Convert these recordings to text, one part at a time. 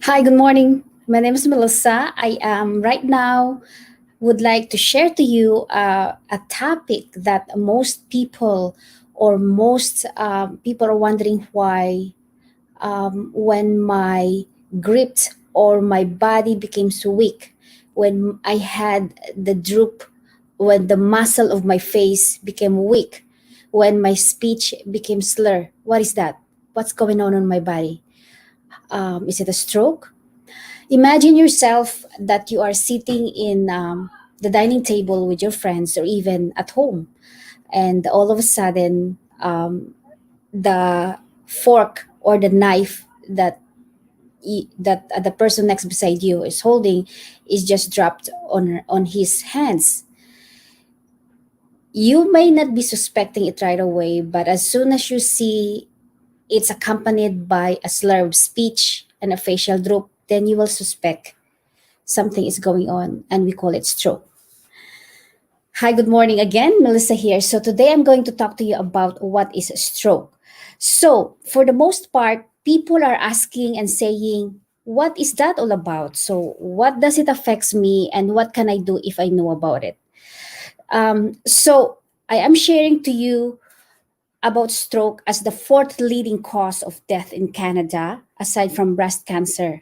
Hi, good morning. My name is Melissa. I am right now would like to share to you a topic that most people or most people are wondering why when my grip or my body became so weak, when I had the droop, when the muscle of my face became weak, when my speech became slur. What is that? What's going on my body? Is it a stroke? Imagine yourself that you are sitting in the dining table with your friends or even at home, and all of a sudden, the fork or the knife that the person next beside you is holding is just dropped on his hands. You may not be suspecting it right away, but as soon as you see it's accompanied by a slur of speech and a facial droop, then you will suspect something is going on, and we call it stroke. Hi, good morning again. Melissa here. So, today I'm going to talk to you about what is a stroke. So, for the most part, people are asking and saying, what is that all about? So, what does it affect me, and what can I do if I know about it? So, I am sharing to you about stroke as the fourth leading cause of death in Canada, aside from breast cancer.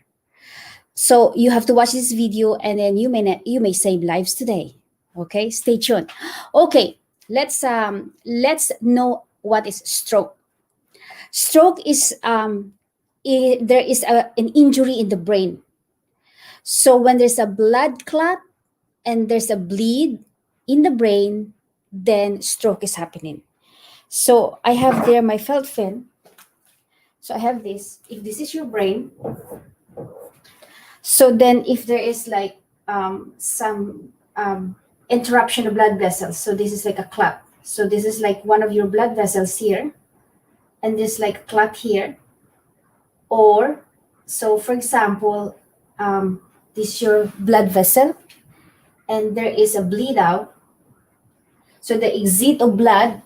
So you have to watch this video, and then you may save lives today. Okay, stay tuned. Okay, let's know what is stroke. Stroke is there is an injury in the brain. So when there's a blood clot and there's a bleed in the brain, then stroke is happening. So I have there my felt fin. So I have this. If this is your brain, so then if there is like some interruption of blood vessels, so this is like a clot. So this is like one of your blood vessels here, and this like a clot here. Or so for example, this is your blood vessel, and there is a bleed out. So the exit of blood,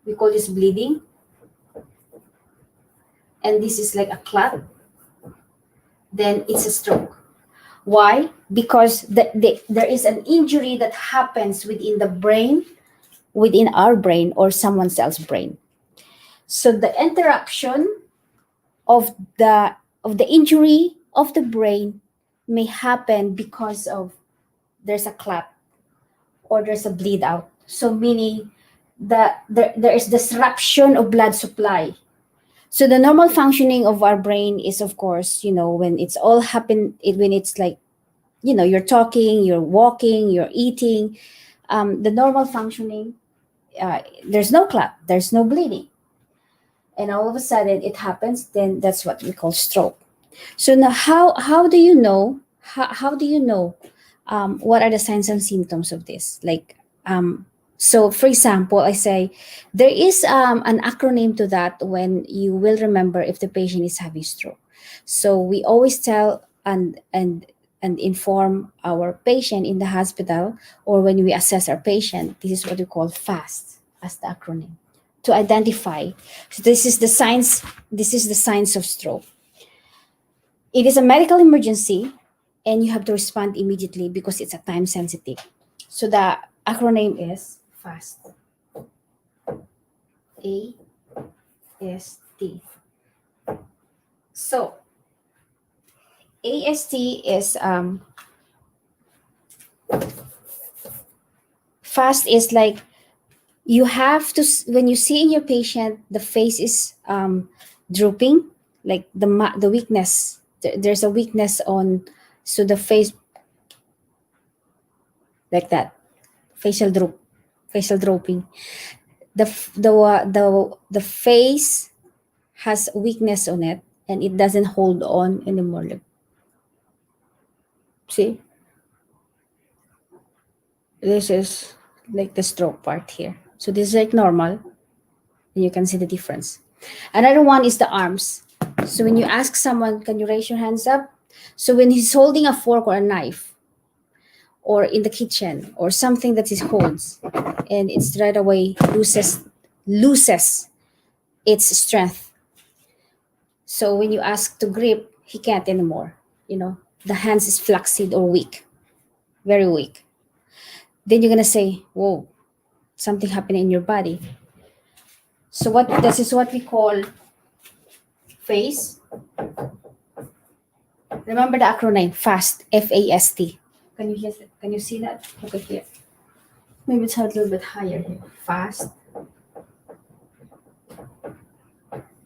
we call this bleeding, and this is like a clot, then it's a stroke. Why? Because there is an injury that happens within the brain, within our brain or someone else's brain. So the interruption of the injury of the brain may happen because of there's a clot or there's a bleed out. So meaning that there is disruption of blood supply. So the normal functioning of our brain is, of course, when it's all happen, when it's like, you're talking, you're walking, you're eating, the normal functioning, there's no clot, there's no bleeding, and all of a sudden it happens, then that's what we call stroke. So now, how do you know? How do you know? What are the signs and symptoms of this? Like, so for example, I say there is an acronym to that when you will remember if the patient is having stroke. So we always tell and inform our patient in the hospital, or when we assess our patient, this is what we call FAST as the acronym to identify. So this is the signs of stroke. It is a medical emergency, and you have to respond immediately because it's a time sensitive. So the acronym is FAST. AST. So AST is FAST is like you have to when you see in your patient the face is drooping, like the weakness. There's a weakness on, so the face like that, facial droop, facial drooping. The face has weakness on it, and it doesn't hold on anymore. Like, see, this is like the stroke part here. So this is like normal, and you can see the difference. Another one is the arms. So when you ask someone, can you raise your hands up? So when he's holding a fork or a knife, or in the kitchen, or something that he holds, and it's right away loses its strength. So when you ask to grip, he can't anymore. The hands is flaccid or weak, very weak. Then you're gonna say, whoa, something happened in your body. So this is what we call phase. Remember the acronym FAST, FAST. Can you see that? Okay, here. Maybe it's a little bit higher here. FAST,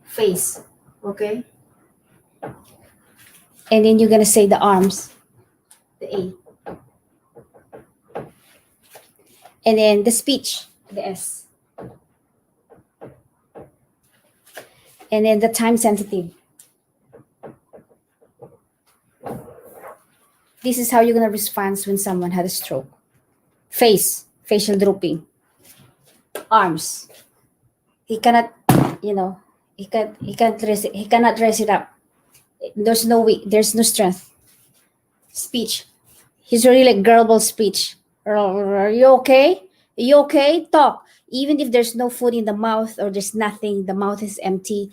phase. Okay. And then you're gonna say the arms, the A. And then the speech, the S. And then the time sensitive. This is how you're gonna respond when someone had a stroke. Face, facial drooping. Arms. He cannot, he cannot raise it up. There's no strength. Speech. He's really like gurgle speech. Are you okay? Are you okay? Talk. Even if there's no food in the mouth or there's nothing, the mouth is empty.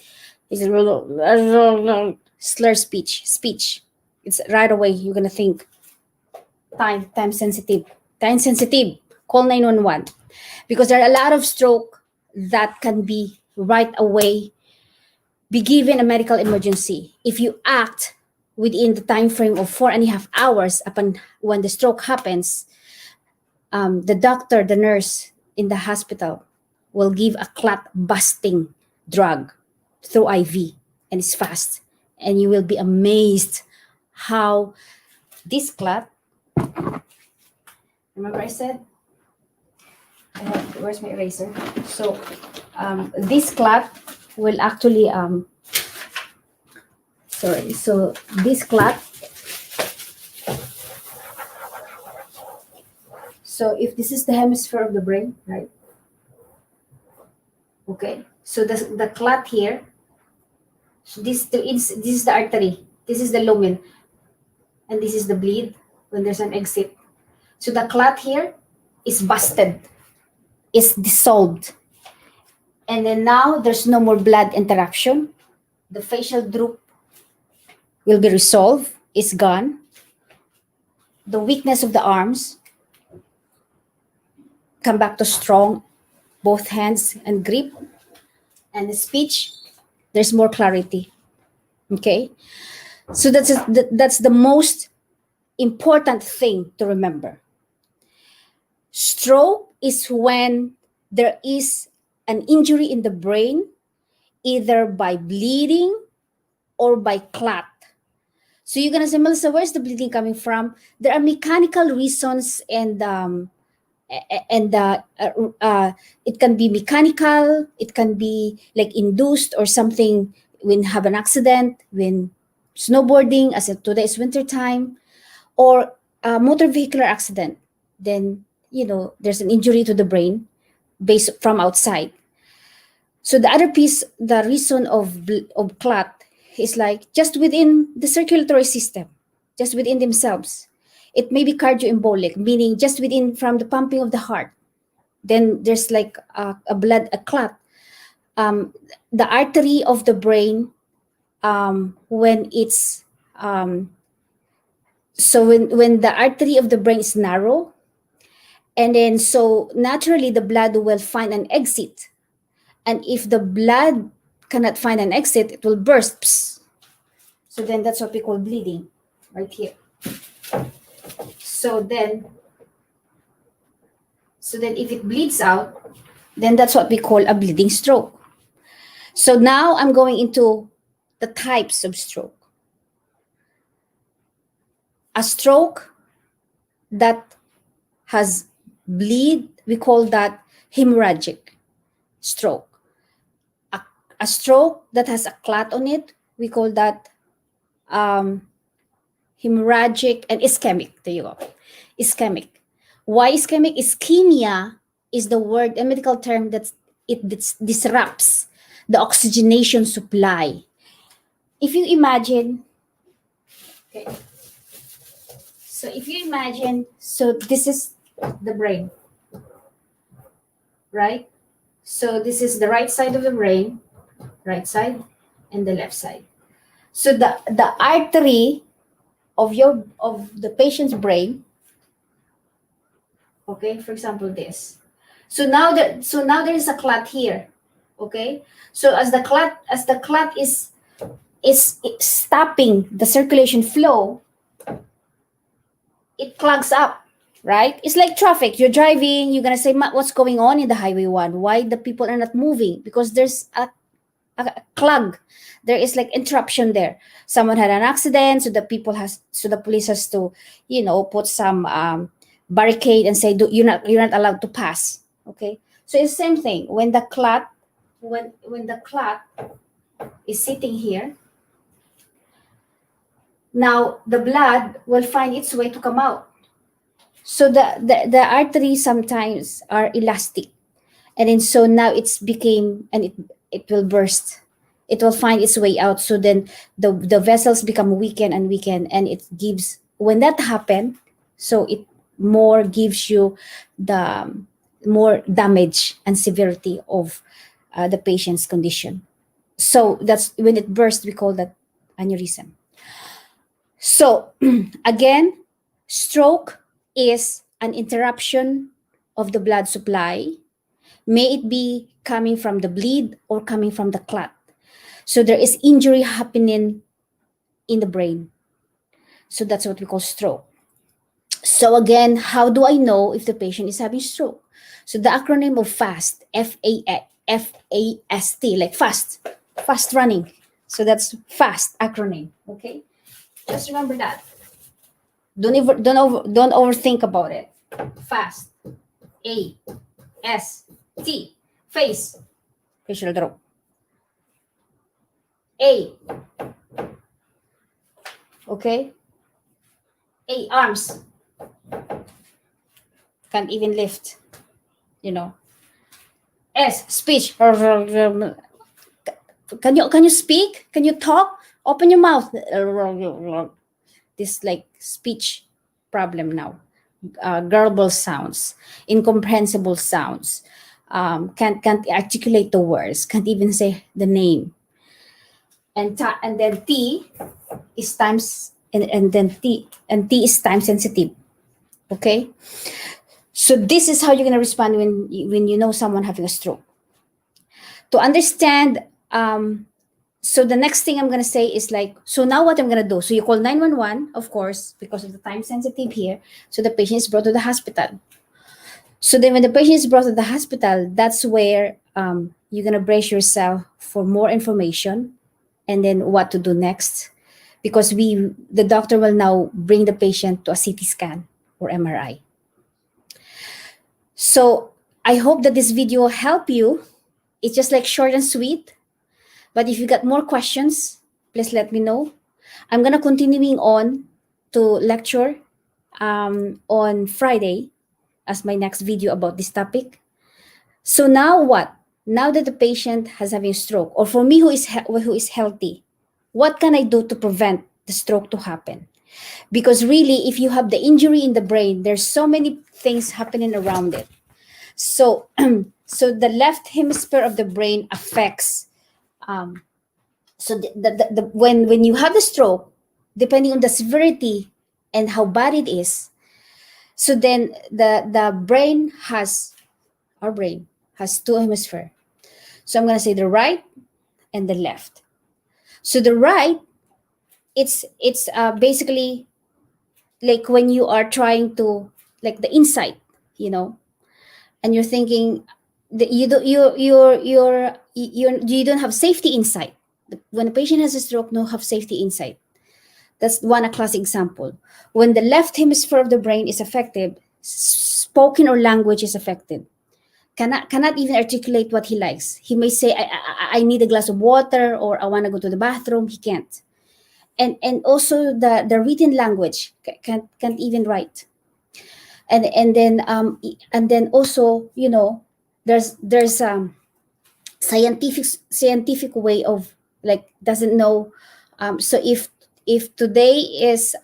It's a slur speech. It's right away you're gonna think. Time sensitive. Call 911 because there are a lot of stroke that can be right away be given a medical emergency if you act within the time frame of 4.5 hours upon when the stroke happens. The doctor, the nurse in the hospital will give a clot busting drug through IV, and it's fast. And you will be amazed how this clot, remember I said, where's my eraser? So this clot will actually, so this clot, so if this is the hemisphere of the brain, right? Okay, so the clot here, so this is the artery, this is the lumen, and this is the bleed when there's an exit. So the clot here is busted, is dissolved, and then now there's no more blood interaction. The facial droop will be resolved, is gone. The weakness of the arms come back to strong, both hands and grip. And the speech, there's more clarity. Okay, so that's the most important thing to remember. Stroke is when there is an injury in the brain, either by bleeding or by clot. So you're gonna say, Melissa, where's the bleeding coming from? There are mechanical reasons, and it can be mechanical, it can be like induced or something when have an accident, when snowboarding, as if today is winter time, or a motor vehicular accident. Then there's an injury to the brain based from outside. So the other piece, the reason of clot is like just within the circulatory system, just within themselves. It may be cardioembolic, meaning just within from the pumping of the heart. Then there's like a clot. The artery of the brain, when it's so when the artery of the brain is narrow, and then so naturally the blood will find an exit. And if the blood cannot find an exit, it will burst. Psst. So then that's what we call bleeding, right here. So then if it bleeds out, then that's what we call a bleeding stroke. So now I'm going into the types of stroke. A stroke that has bleed, we call that hemorrhagic stroke. A stroke that has a clot on it, we call that hemorrhagic and ischemic. There you go. Ischemic. Why ischemic? Ischemia is the word, a medical term that it disrupts the oxygenation supply. If you imagine, okay, so if you imagine, so this is the brain, right? So this is the right side of the brain, right side, and the left side. So the artery of the patient's brain, okay, for example, this. So now there is a clot here, okay. So as the clot is stopping the circulation flow, it clogs up, right? It's like traffic. You're driving, you're gonna say, what's going on in the highway one? Why the people are not moving? Because there's a clog. There is like interruption there. Someone had an accident, so the police has to, put some barricade and say, you're not allowed to pass. Okay, so it's the same thing when the clot when the clot is sitting here. Now the blood will find its way to come out. So the arteries sometimes are elastic, and then so now it's became, and it will burst. It will find its way out. So then the vessels become weakened and weakened, and it gives, when that happen, so it more gives you the more damage and severity of the patient's condition. So that's when it bursts, we call that aneurysm. So again, stroke is an interruption of the blood supply. May it be coming from the bleed or coming from the clot. So there is injury happening in the brain. So that's what we call stroke. So again, how do I know if the patient is having stroke? So the acronym of FAST, F-A-S-T, like fast running. So that's FAST acronym, okay? Just remember that. Don't overthink about it. FAST, A-S-T, face, facial drop. A, okay? A, arms. Can't even lift, S, speech. Can you speak? Can you talk? Open your mouth. This like speech problem now. Garbled sounds, incomprehensible sounds. Can't articulate the words. Can't even say the name. And then T is times, and then T is time sensitive. Okay. So this is how you're gonna respond when you know someone having a stroke. To understand, so the next thing I'm gonna say is like, so now what I'm gonna do? So you call 911, of course, because of the time sensitive here. So the patient is brought to the hospital. So then when the patient is brought to the hospital, that's where you're gonna brace yourself for more information, and then what to do next, because the doctor will now bring the patient to a CT scan or MRI. So I hope that this video will help you. It's just like short and sweet. But if you got more questions, please let me know. I'm gonna continuing on to lecture on Friday as my next video about this topic. So now what? Now that the patient has having stroke, or for me who is healthy, what can I do to prevent the stroke to happen? Because really, if you have the injury in the brain, there's so many things happening around it. So, so the left hemisphere of the brain affects. So when you have the stroke, depending on the severity and how bad it is, so then our brain has two hemispheres. So I'm gonna say the right and the left. So the right, it's basically like when you are trying to, like the inside, and you're thinking that you don't have safety inside. When a patient has a stroke, no have safety inside. That's a classic example. When the left hemisphere of the brain is affected, spoken or language is affected. Cannot even articulate what he likes. He may say, I need a glass of water, or I want to go to the bathroom. He can't. And also the written language can't even write. And then also, there's scientific way of, like, doesn't know. So if today is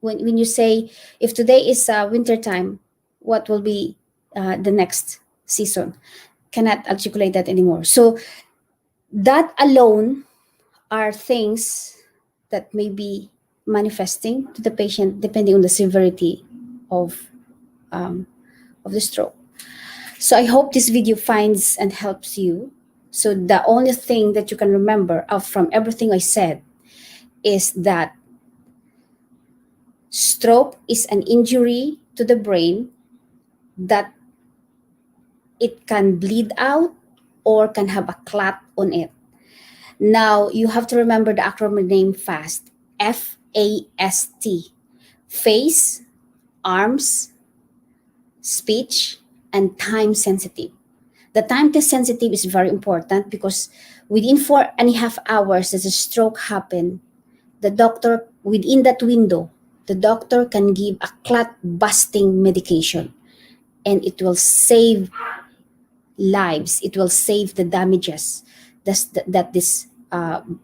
when you say, if today is winter time, what will be the next season? Cannot articulate that anymore. So that alone are things that may be manifesting to the patient depending on the severity of the stroke. So I hope this video finds and helps you. So the only thing that you can remember out from everything I said is that stroke is an injury to the brain that it can bleed out or can have a clot on it. Now you have to remember the acronym name FAST. FAST. Face, arms, speech, and time sensitive. The time sensitive is very important because within 4.5 hours that a stroke happened, the doctor, within that window, the doctor can give a clot busting medication, and it will save lives. It will save the damages that this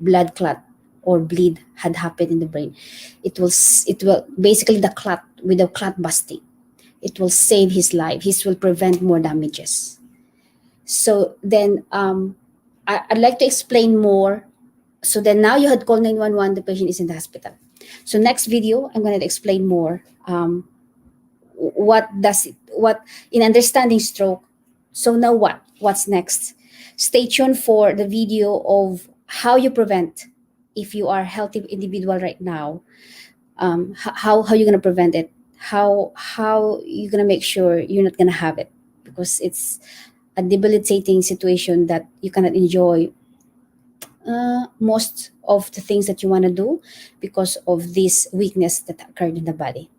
blood clot or bleed had happened in the brain. It will basically, the clot, with the clot busting, it will save his life. This will prevent more damages. So then I'd like to explain more. So then now you had called 911, the patient is in the hospital. So next video, I'm going to explain more what in understanding stroke. So now what's next? Stay tuned for the video of how you prevent, if you are a healthy individual right now, how you're going to prevent it, how you're going to make sure you're not going to have it, because it's a debilitating situation that you cannot enjoy most of the things that you want to do because of this weakness that occurred in the body.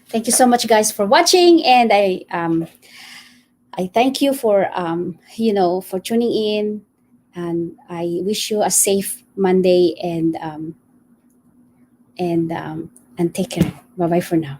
Thank you so much, guys, for watching, and I thank you for for tuning in, and I wish you a safe Monday, and take care. Bye bye for now.